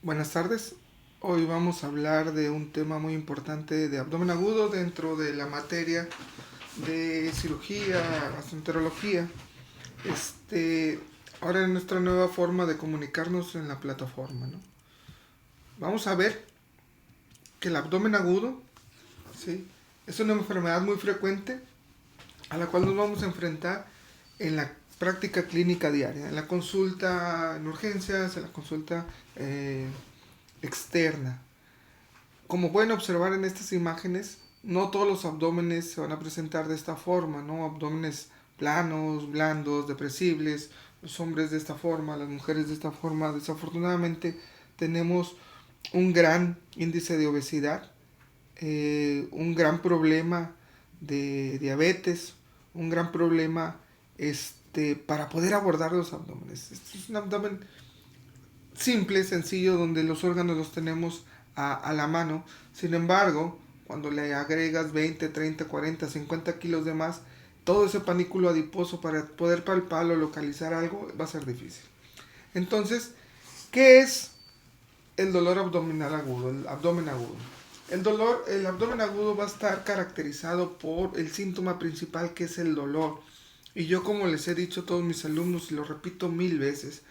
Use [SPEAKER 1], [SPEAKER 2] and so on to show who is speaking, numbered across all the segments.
[SPEAKER 1] Buenas tardes. Hoy vamos a hablar de un tema muy importante de abdomen agudo dentro de la materia de cirugía, gastroenterología. Este, ahora en nuestra nueva forma de comunicarnos en la plataforma, ¿no? Vamos a ver que el abdomen agudo, ¿sí? Es una enfermedad muy frecuente a la cual nos vamos a enfrentar en la práctica clínica diaria, en la consulta en urgencias, en la consulta externa. Como pueden observar en estas imágenes, no todos los abdómenes se van a presentar de esta forma, ¿no? Abdómenes planos, blandos, depresibles, los hombres de esta forma, las mujeres de esta forma. Desafortunadamente tenemos un gran índice de obesidad, un gran problema de diabetes, un gran problema para poder abordar los abdómenes. Este es un abdomen simple, sencillo, donde los órganos los tenemos a la mano. Sin embargo, cuando le agregas 20, 30, 40, 50 kilos de más, todo ese panículo adiposo para poder palpar o localizar algo va a ser difícil. Entonces, ¿qué es el dolor abdominal agudo, el abdomen agudo? El abdomen agudo va a estar caracterizado por el síntoma principal, que es el dolor. Y yo, como les he dicho a todos mis alumnos y lo repito 1000 veces,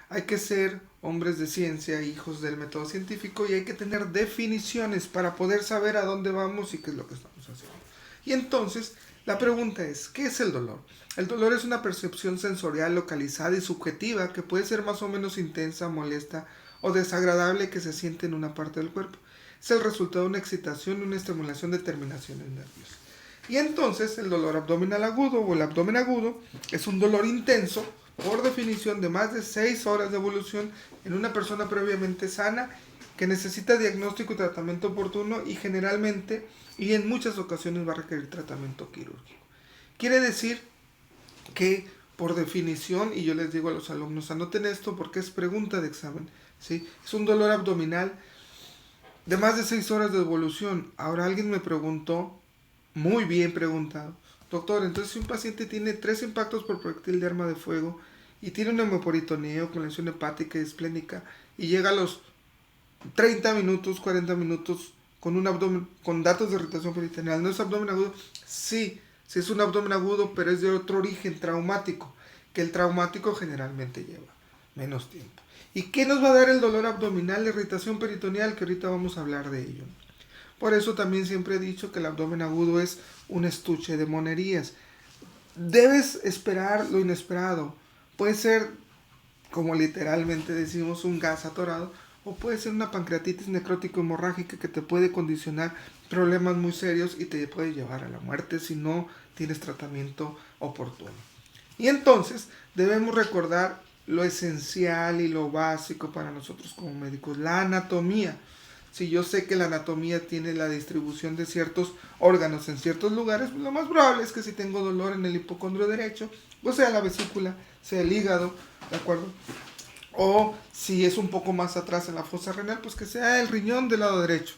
[SPEAKER 1] hay que ser hombres de ciencia, hijos del método científico, y hay que tener definiciones para poder saber a dónde vamos y qué es lo que estamos haciendo. Y entonces, la pregunta es, ¿qué es el dolor? El dolor es una percepción sensorial localizada y subjetiva que puede ser más o menos intensa, molesta o desagradable que se siente en una parte del cuerpo. Es el resultado de una excitación y una estimulación de terminaciones nerviosas. Y entonces el dolor abdominal agudo o el abdomen agudo es un dolor intenso, por definición, de más de 6 horas de evolución en una persona previamente sana que necesita diagnóstico y tratamiento oportuno, y generalmente y en muchas ocasiones va a requerir tratamiento quirúrgico. Quiere decir que por definición, y yo les digo a los alumnos, anoten esto porque es pregunta de examen, ¿sí? Es un dolor abdominal de más de 6 horas de evolución. Ahora alguien me preguntó, muy bien preguntado, doctor, entonces si un paciente tiene 3 impactos por proyectil de arma de fuego y tiene un hemoperitoneo con lesión hepática y esplénica y llega a los 30 minutos, 40 minutos con un abdomen, con datos de irritación peritoneal, ¿no es abdomen agudo? Sí, sí es un abdomen agudo, pero es de otro origen traumático, que el traumático generalmente lleva menos tiempo. ¿Y qué nos va a dar el dolor abdominal, la irritación peritoneal? Que ahorita vamos a hablar de ello. Por eso también siempre he dicho que el abdomen agudo es un estuche de monerías. Debes esperar lo inesperado. Puede ser, como literalmente decimos, un gas atorado, o puede ser una pancreatitis necrótico hemorrágica que te puede condicionar problemas muy serios y te puede llevar a la muerte si no tienes tratamiento oportuno. Y entonces debemos recordar lo esencial y lo básico para nosotros como médicos, la anatomía. Si yo sé que la anatomía tiene la distribución de ciertos órganos en ciertos lugares, pues lo más probable es que si tengo dolor en el hipocondrio derecho, pues sea la vesícula, sea el hígado, ¿de acuerdo? O si es un poco más atrás en la fosa renal, pues que sea el riñón del lado derecho.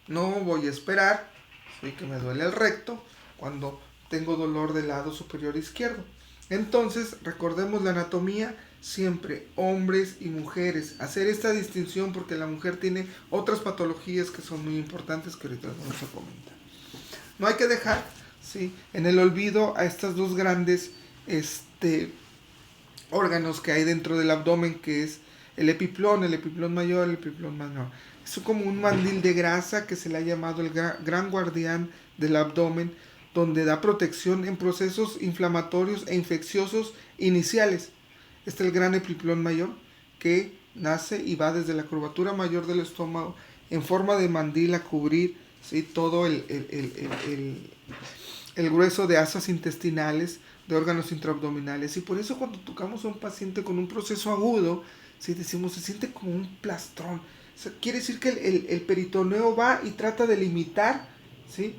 [SPEAKER 1] No voy a esperar, ¿sí?, que me duele el recto cuando tengo dolor del lado superior izquierdo. Entonces, recordemos la anatomía siempre, hombres y mujeres. Hacer esta distinción porque la mujer tiene otras patologías que son muy importantes que ahorita vamos a comentar. No hay que dejar, ¿sí?, en el olvido a estas dos grandes órganos que hay dentro del abdomen, que es el epiplón mayor, el epiplón menor. Es como un mandil de grasa que se le ha llamado el gran guardián del abdomen, donde da protección en procesos inflamatorios e infecciosos iniciales. Este es el gran epiplón mayor, que nace y va desde la curvatura mayor del estómago en forma de mandil a cubrir, ¿sí?, todo el grueso de asas intestinales, de órganos intraabdominales. Y por eso cuando tocamos a un paciente con un proceso agudo, si decimos se siente como un plastrón, o sea, quiere decir que el peritoneo va y trata de limitar, ¿sí?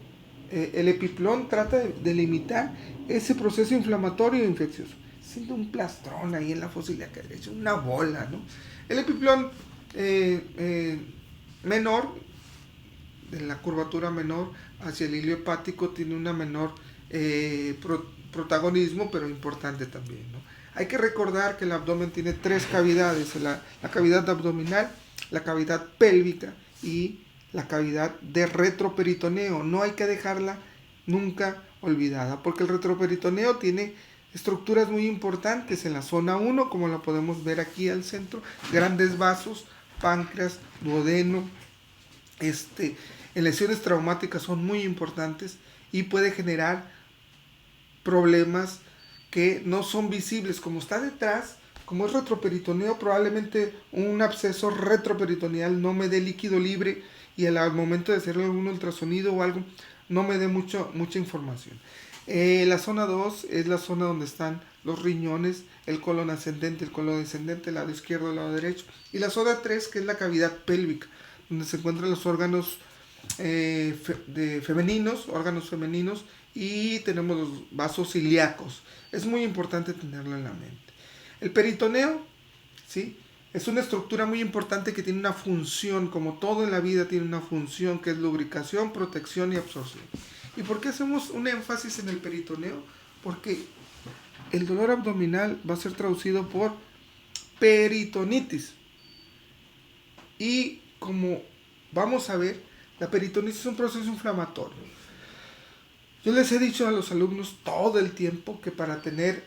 [SPEAKER 1] El epiplón trata de limitar ese proceso inflamatorio e infeccioso. Siente un plastrón ahí en la fosa ilíaca derecha, una bola, ¿no? El epiplón menor, de la curvatura menor hacia el hilio hepático, tiene una menor protagonismo, pero importante también, ¿no? Hay que recordar que el abdomen tiene tres cavidades, la cavidad abdominal, la cavidad pélvica y la cavidad de retroperitoneo. No hay que dejarla nunca olvidada, porque el retroperitoneo tiene estructuras muy importantes en la zona 1, como la podemos ver aquí al centro, grandes vasos, páncreas, duodeno, en lesiones traumáticas son muy importantes y puede generar problemas que no son visibles. Como está detrás, como es retroperitoneo, probablemente un absceso retroperitoneal no me dé líquido libre y al momento de hacerle algún ultrasonido o algo no me dé mucha información. La zona 2 es la zona donde están los riñones, el colon ascendente, el colon descendente, el lado izquierdo, el lado derecho. Y la zona 3, que es la cavidad pélvica, donde se encuentran los órganos órganos femeninos, y tenemos los vasos ilíacos. Es muy importante tenerlo en la mente. El peritoneo, ¿sí?, es una estructura muy importante que tiene una función, como todo en la vida tiene una función, que es lubricación, protección y absorción. ¿Y por qué hacemos un énfasis en el peritoneo? Porque el dolor abdominal va a ser traducido por peritonitis. Y como vamos a ver, la peritonitis es un proceso inflamatorio. Yo les he dicho a los alumnos todo el tiempo que para tener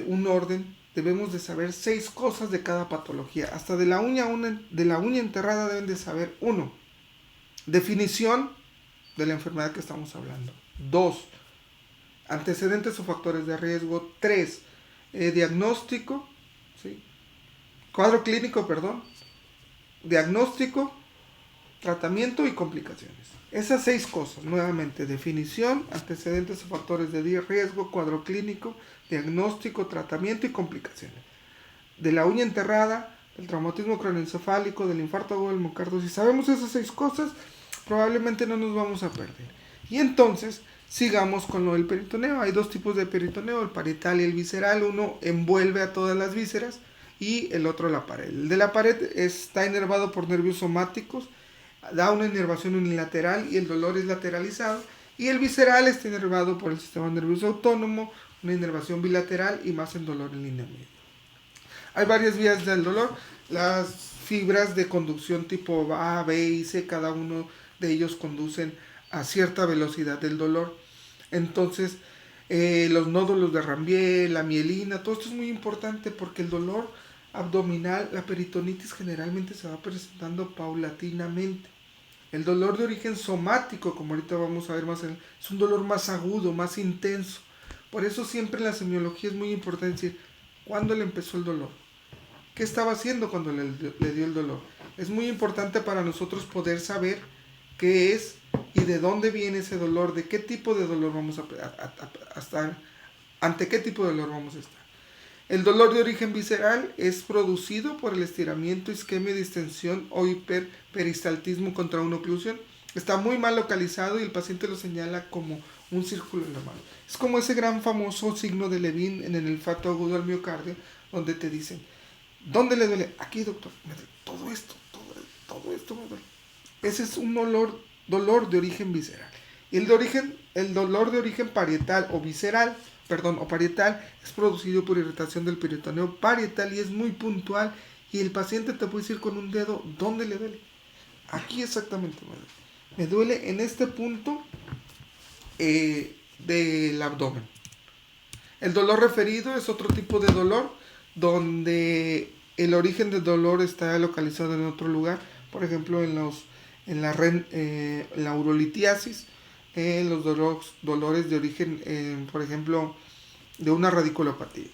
[SPEAKER 1] un orden debemos de saber 6 cosas de cada patología. Hasta de la uña enterrada deben de saber. 1. Definición de la enfermedad que estamos hablando. 2. Antecedentes o factores de riesgo. 3. Diagnóstico. ¿Sí? Cuadro clínico, perdón. Diagnóstico, tratamiento y complicaciones. Esas 6 cosas, nuevamente: definición, antecedentes o factores de riesgo, cuadro clínico, diagnóstico, tratamiento y complicaciones. De la uña enterrada, del traumatismo craneoencefálico, del infarto agudo del miocardio. Si sabemos esas 6 cosas, probablemente no nos vamos a perder. Y entonces, sigamos con lo del peritoneo. Hay 2 tipos de peritoneo, el parietal y el visceral. Uno envuelve a todas las vísceras y el otro la pared. El de la pared está inervado por nervios somáticos, da una inervación unilateral y el dolor es lateralizado. Y el visceral está inervado por el sistema nervioso autónomo, una inervación bilateral y más el dolor en línea media. Hay varias vías del dolor. Las fibras de conducción tipo A, B y C, cada uno de ellos conducen a cierta velocidad del dolor. Entonces, los nódulos de Ranvier, la mielina, todo esto es muy importante porque el dolor abdominal, la peritonitis, generalmente se va presentando paulatinamente. El dolor de origen somático, como ahorita vamos a ver más, es un dolor más agudo, más intenso. Por eso siempre en la semiología es muy importante decir cuándo le empezó el dolor, qué estaba haciendo cuando le dio el dolor. Es muy importante para nosotros poder saber qué es y de dónde viene ese dolor, de qué tipo de dolor vamos a estar, ante qué tipo de dolor vamos a estar. El dolor de origen visceral es producido por el estiramiento, isquemia, distensión o hiperperistaltismo contra una oclusión. Está muy mal localizado y el paciente lo señala como un círculo en la mano. Es como ese gran famoso signo de Levin en el olfato agudo al miocardio, donde te dicen, ¿dónde le duele? Aquí, doctor, me duele todo esto me duele. Ese es un dolor de origen visceral. Y el dolor de origen parietal o parietal es producido por irritación del peritoneo parietal y es muy puntual, y el paciente te puede decir con un dedo dónde le duele. Aquí exactamente me duele en este punto del abdomen. El dolor referido es otro tipo de dolor donde el origen del dolor está localizado en otro lugar, por ejemplo en la urolitiasis, los dolores de origen, por ejemplo, de una radiculopatía.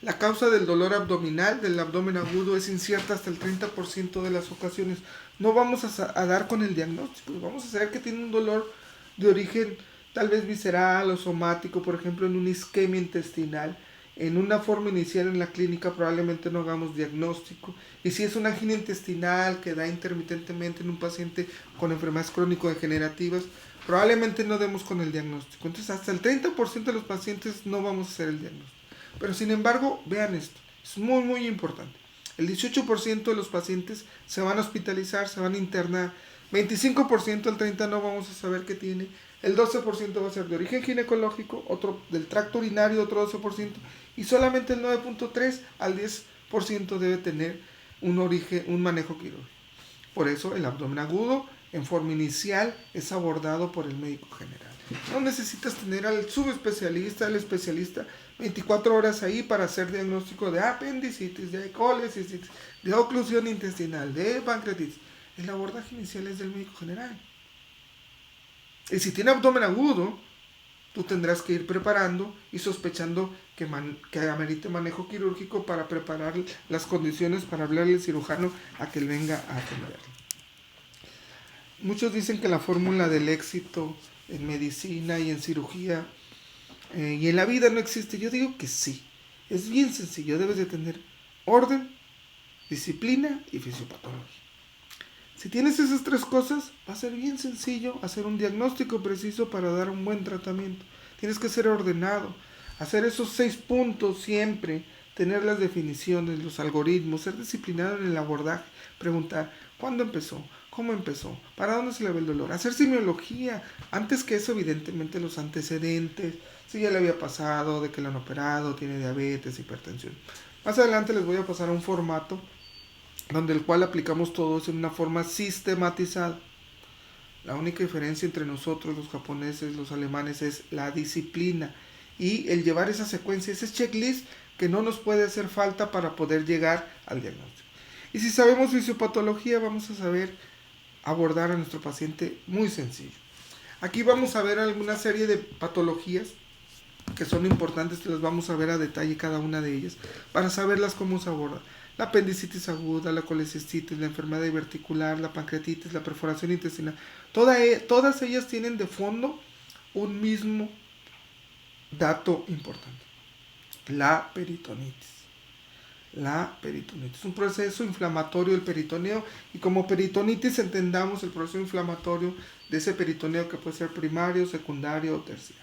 [SPEAKER 1] La causa del dolor abdominal, del abdomen agudo, es incierta hasta el 30% de las ocasiones. No vamos a dar con el diagnóstico, vamos a saber que tiene un dolor de origen tal vez visceral o somático, por ejemplo en una isquemia intestinal. En una forma inicial en la clínica probablemente no hagamos diagnóstico, y si es una angina intestinal que da intermitentemente en un paciente con enfermedades crónico-degenerativas, probablemente no demos con el diagnóstico. Entonces hasta el 30% de los pacientes no vamos a hacer el diagnóstico. Pero sin embargo, vean esto, es muy muy importante. El 18% de los pacientes se van a hospitalizar, se van a internar. 25%, el 30% no vamos a saber qué tiene. el 12% va a ser de origen ginecológico, otro del tracto urinario, otro 12%, y solamente el 9.3 al 10% debe tener un manejo quirúrgico. Por eso el abdomen agudo en forma inicial es abordado por el médico general. No necesitas tener al subespecialista, al especialista 24 horas ahí para hacer diagnóstico de apendicitis, de colecistitis, de oclusión intestinal, de pancreatitis. El abordaje inicial es del médico general. Y si tiene abdomen agudo, tú tendrás que ir preparando y sospechando que amerite manejo quirúrgico para preparar las condiciones para hablarle al cirujano a que él venga a atenderlo. Muchos dicen que la fórmula del éxito en medicina y en cirugía y en la vida no existe. Yo digo que sí. Es bien sencillo. Debes de tener orden, disciplina y fisiopatología. Si tienes esas tres cosas, va a ser bien sencillo hacer un diagnóstico preciso para dar un buen tratamiento. Tienes que ser ordenado, hacer esos 6 puntos siempre, tener las definiciones, los algoritmos, ser disciplinado en el abordaje, preguntar cuándo empezó, cómo empezó, para dónde se le ve el dolor, hacer semiología, antes que eso evidentemente los antecedentes, si ya le había pasado, de que lo han operado, tiene diabetes, hipertensión. Más adelante les voy a pasar un formato donde el cual aplicamos todos en una forma sistematizada. La única diferencia entre nosotros, los japoneses, los alemanes, es la disciplina y el llevar esa secuencia, ese checklist que no nos puede hacer falta para poder llegar al diagnóstico. Y si sabemos fisiopatología, vamos a saber abordar a nuestro paciente muy sencillo. Aquí vamos a ver alguna serie de patologías que son importantes, las vamos a ver a detalle cada una de ellas, para saberlas cómo se aborda. La apendicitis aguda, la colecistitis, la enfermedad diverticular, la pancreatitis, la perforación intestinal, todas ellas tienen de fondo un mismo dato importante: la peritonitis. La peritonitis es un proceso inflamatorio del peritoneo, y como peritonitis entendamos el proceso inflamatorio de ese peritoneo, que puede ser primario, secundario o terciario.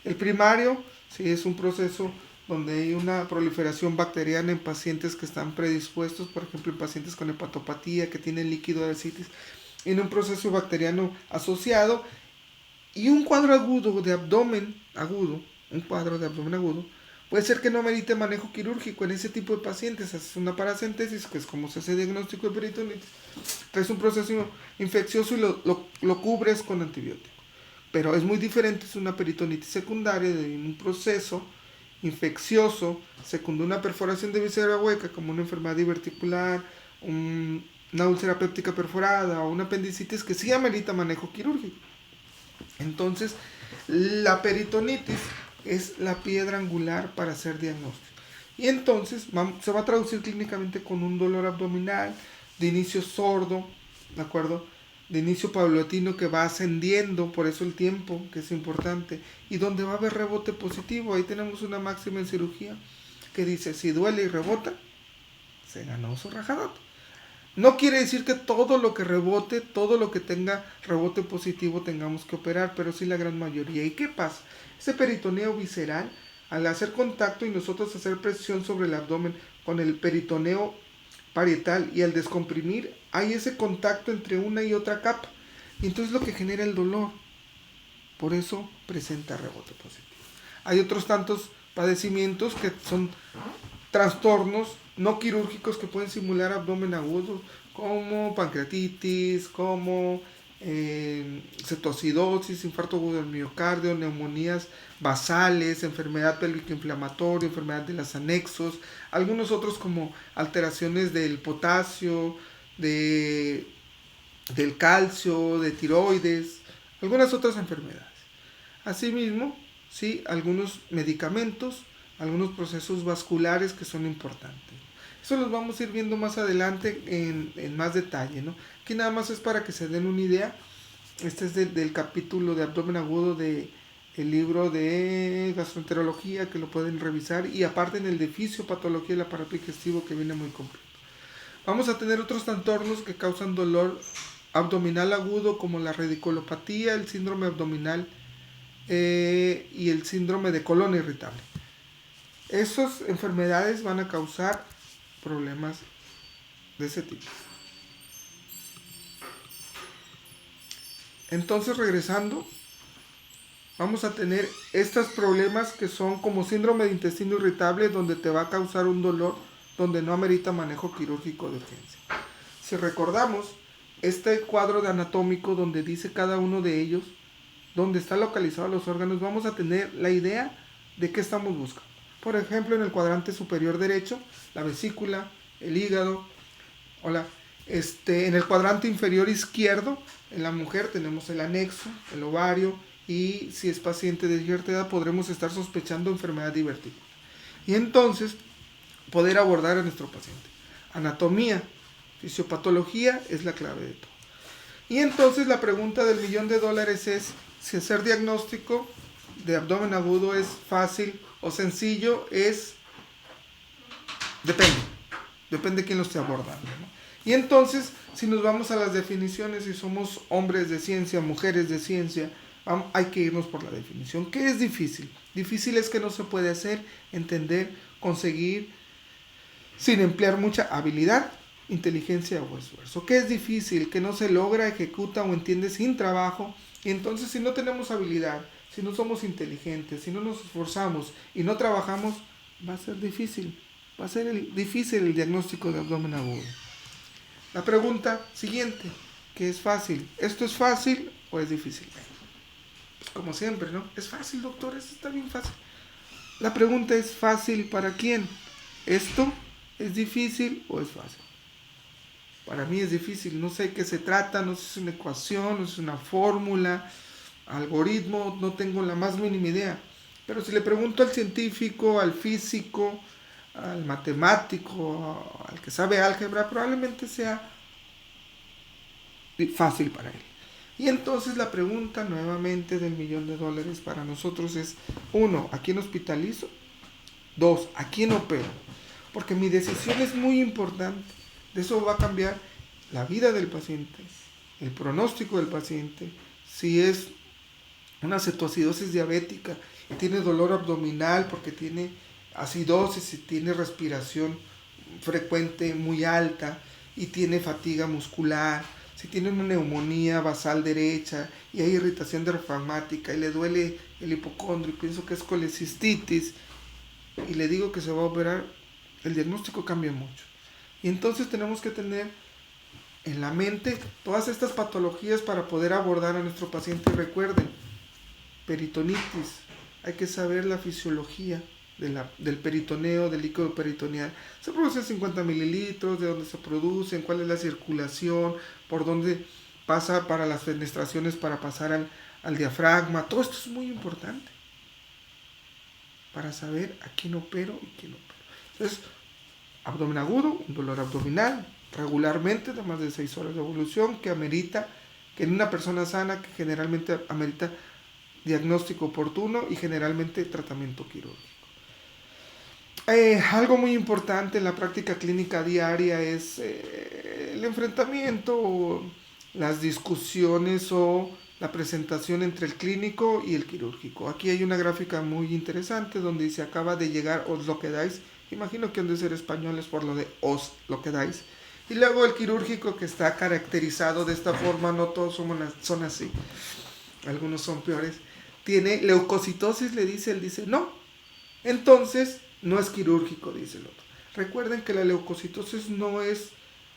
[SPEAKER 1] El primario, sí, es un proceso donde hay una proliferación bacteriana en pacientes que están predispuestos, por ejemplo en pacientes con hepatopatía que tienen líquido de ascitis, en un proceso bacteriano asociado, y un cuadro agudo de abdomen agudo, puede ser que no amerite manejo quirúrgico en ese tipo de pacientes. Haces una paracentesis, que es como se hace diagnóstico de peritonitis, traes un proceso infeccioso y lo cubres con antibiótico. Pero es muy diferente, es una peritonitis secundaria de un proceso infeccioso, secundó una perforación de víscera hueca, como una enfermedad diverticular, una úlcera péptica perforada o una apendicitis, que sí amerita manejo quirúrgico. Entonces, la peritonitis es la piedra angular para hacer diagnóstico. Y entonces se va a traducir clínicamente con un dolor abdominal de inicio sordo, ¿de acuerdo?, de inicio paulatino, que va ascendiendo, por eso el tiempo, que es importante, y donde va a haber rebote positivo. Ahí tenemos una máxima en cirugía que dice: si duele y rebota, se ganó su rajadota. No quiere decir que todo lo que rebote, todo lo que tenga rebote positivo tengamos que operar, pero sí la gran mayoría. ¿Y qué pasa? Ese peritoneo visceral, al hacer contacto y nosotros hacer presión sobre el abdomen con el peritoneo parietal, y al descomprimir hay ese contacto entre una y otra capa, y entonces lo que genera el dolor. Por eso presenta rebote positivo. Hay otros tantos padecimientos que son trastornos no quirúrgicos que pueden simular abdomen agudo, como pancreatitis, como cetocidosis, infarto agudo del miocardio, neumonías basales, enfermedad pélvica inflamatoria, enfermedad de los anexos, algunos otros como alteraciones del potasio, del calcio, de tiroides, algunas otras enfermedades. Asimismo, sí, algunos medicamentos, algunos procesos vasculares que son importantes. Eso los vamos a ir viendo más adelante en más detalle, ¿no? Aquí nada más es para que se den una idea. Este es del capítulo de abdomen agudo del libro de gastroenterología, que lo pueden revisar, y aparte en el de fisiopatología del aparato digestivo, que viene muy completo. Vamos a tener otros trastornos que causan dolor abdominal agudo, como la radiculopatía, el síndrome abdominal y el síndrome de colon irritable. Esas enfermedades van a causar problemas de ese tipo. Entonces, regresando, vamos a tener estos problemas que son como síndrome de intestino irritable, donde te va a causar un dolor donde no amerita manejo quirúrgico de urgencia. Si recordamos este cuadro de anatómico donde dice cada uno de ellos, donde están localizados los órganos, vamos a tener la idea de qué estamos buscando. Por ejemplo, en el cuadrante superior derecho, la vesícula, el hígado, en el cuadrante inferior izquierdo, en la mujer tenemos el anexo, el ovario, y si es paciente de cierta edad podremos estar sospechando enfermedad divertícula. Y entonces poder abordar a nuestro paciente. Anatomía, fisiopatología es la clave de todo. Y entonces la pregunta del $1.000.000 es si hacer diagnóstico de abdomen agudo es fácil o sencillo. Depende de quién lo esté abordando, ¿no? Y entonces, si nos vamos a las definiciones, si somos hombres de ciencia, mujeres de ciencia, hay que irnos por la definición. ¿Qué es difícil? Difícil es que no se puede hacer, entender, conseguir, sin emplear mucha habilidad, inteligencia o esfuerzo. ¿Qué es difícil? Que no se logra, ejecuta o entiende sin trabajo. Y entonces, si no tenemos habilidad, si no somos inteligentes, si no nos esforzamos y no trabajamos, va a ser difícil. Va a ser difícil el diagnóstico de abdomen agudo. La pregunta siguiente, ¿qué es fácil? ¿Esto es fácil o es difícil? Pues como siempre, ¿no? Es fácil, doctor, esto está bien fácil. La pregunta es fácil ¿para quién? ¿Esto es difícil o es fácil? Para mí es difícil, no sé qué se trata, no sé si es una ecuación, no sé si es una fórmula, algoritmo, no tengo la más mínima idea. Pero si le pregunto al científico, al físico, al matemático, al que sabe álgebra, probablemente sea fácil para él. Y entonces la pregunta nuevamente del $1.000.000 para nosotros es: 1, ¿a quién hospitalizo? 2, ¿a quién opero? Porque mi decisión es muy importante. De eso va a cambiar la vida del paciente, el pronóstico del paciente. Si es una cetoacidosis diabética y tiene dolor abdominal porque tiene acidosis y tiene respiración frecuente muy alta y tiene fatiga muscular, si tiene una neumonía basal derecha y hay irritación diafragmática y le duele el hipocondrio y pienso que es colecistitis y le digo que se va a operar, el diagnóstico cambia mucho. Y entonces tenemos que tener en la mente todas estas patologías para poder abordar a nuestro paciente. Recuerden, peritonitis, hay que saber la fisiología del peritoneo, del líquido peritoneal. Se produce 50 mililitros, de dónde se producen, cuál es la circulación, por dónde pasa para las fenestraciones para pasar al diafragma. Todo esto es muy importante para saber a quién opero y quién opero. Entonces, abdomen agudo, un dolor abdominal, regularmente de más de 6 horas de evolución, que amerita, que en una persona sana, que generalmente amerita diagnóstico oportuno y generalmente tratamiento quirúrgico. Algo muy importante en la práctica clínica diaria es el enfrentamiento, las discusiones o la presentación entre el clínico y el quirúrgico. Aquí hay una gráfica muy interesante donde dice: acaba de llegar, os lo quedáis. Imagino que han de ser españoles por lo de os lo quedáis. Y luego el quirúrgico, que está caracterizado de esta forma, no todos son así, algunos son peores. Tiene leucocitosis, le dice, él dice no. Entonces, no es quirúrgico, dice el otro. Recuerden que la leucocitosis no es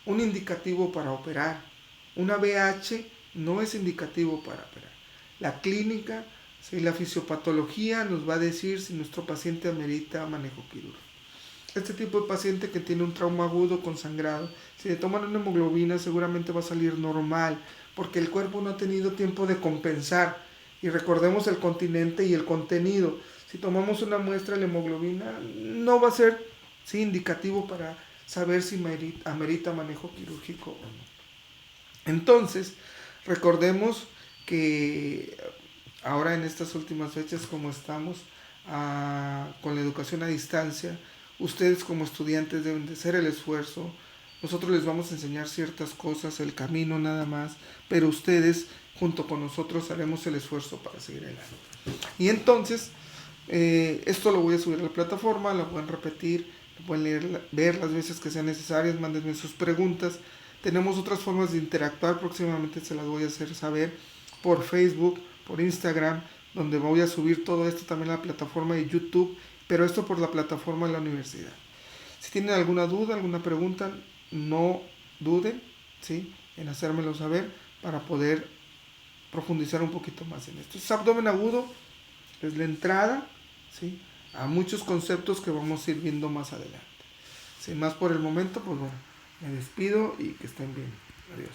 [SPEAKER 1] un indicativo para operar. Una BH no es indicativo para operar. La clínica y la fisiopatología nos va a decir si nuestro paciente amerita manejo quirúrgico. Este tipo de paciente que tiene un trauma agudo con sangrado, si le toman una hemoglobina seguramente va a salir normal, porque el cuerpo no ha tenido tiempo de compensar. Y recordemos el continente y el contenido. Si tomamos una muestra de la hemoglobina, no va a ser indicativo para saber si amerita manejo quirúrgico o no. Entonces, recordemos que ahora en estas últimas fechas, como estamos con la educación a distancia, ustedes como estudiantes deben de hacer el esfuerzo. Nosotros les vamos a enseñar ciertas cosas, el camino nada más, pero ustedes junto con nosotros haremos el esfuerzo para seguir adelante. Y entonces, esto lo voy a subir a la plataforma, lo pueden repetir, lo pueden ver las veces que sean necesarias, mándenme sus preguntas. Tenemos otras formas de interactuar, próximamente se las voy a hacer saber por Facebook, por Instagram, donde voy a subir todo esto también a la plataforma de YouTube, pero esto por la plataforma de la universidad. Si tienen alguna duda, alguna pregunta, no duden, ¿sí?, en hacérmelo saber para poder profundizar un poquito más en esto. Este abdomen agudo es la entrada, ¿sí?, a muchos conceptos que vamos a ir viendo más adelante. Sin más por el momento, pues bueno, me despido y que estén bien. Adiós.